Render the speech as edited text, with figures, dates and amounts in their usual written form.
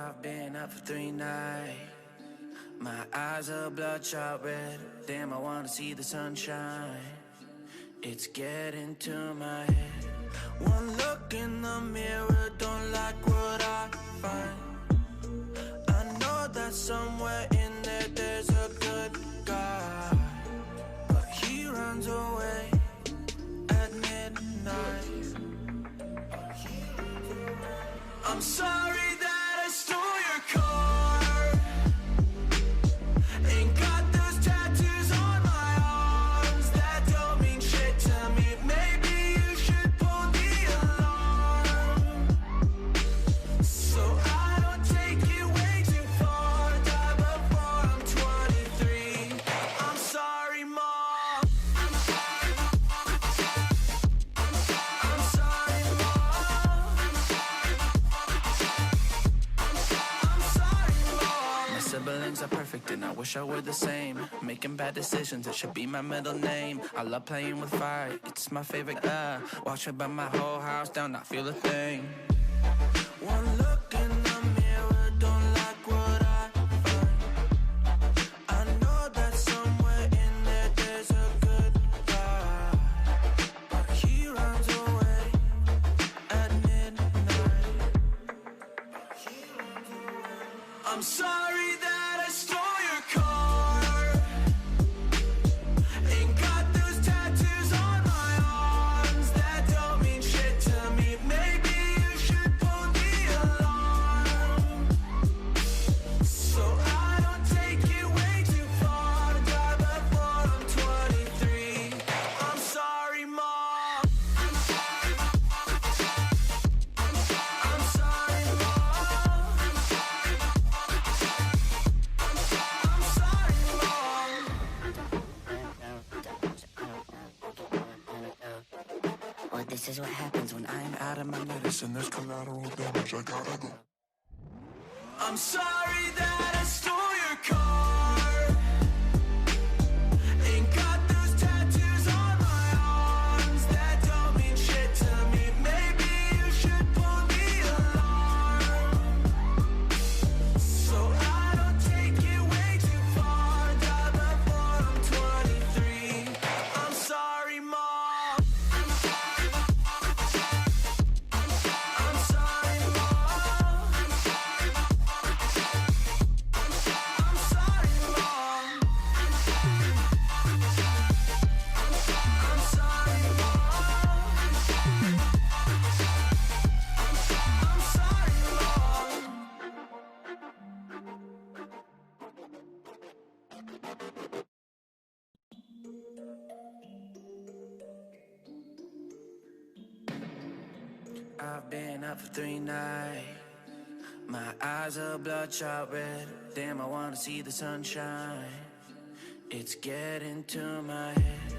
I've been up for 3 nights. My eyes are bloodshot red. Damn, I wanna see the sunshine. It's getting to my head. One look in the mirror, don't like what I find. I know that somewhere in there there's a good guy, but he runs away at midnight. I'm sorry that I stole your car. Ain't got those tattoos on my arms that don't mean shit to me. Maybe you should pull the alarm, so I don't take it way too far. Die before I'm 23. I'm sorry, Mom. I'm sorry, Mom. My siblings are perfect and I wish I were the same. Making bad decisions, it should be my middle name. I love playing with fire, it's my favorite. Watch it burn my whole house down, not feel a thing. One look in the mirror, don't like what I find. I know that somewhere in there there's a good guy, but he runs away at midnight. I'm sorry that I stole your car. Ain't got those tattoos on my arms that don't mean shit to me. Maybe you should pull the alarm, so I don't take it way too far. Die before I'm 23. I'm sorry, Mom. I'm sorry, Mom. I'm sorry, Mom. Well, this is what happens when I'm out of my medicine. There's collateral damage, I gotta go. I'm sorry that I stole your car. Ain't got those tattoos on my arms that don't mean shit to me. Maybe you should pull the alarm, so I don't take it way too far. Die before I'm 23. I'm sorry, Mom. I'm sorry, Mom. I'm sorry, Mom. I'm sorry, Mom. I'm sorry, Mom. I've been up for 3 nights. My eyes are bloodshot red. Damn, I wanna see the sunshine. It's getting to my head.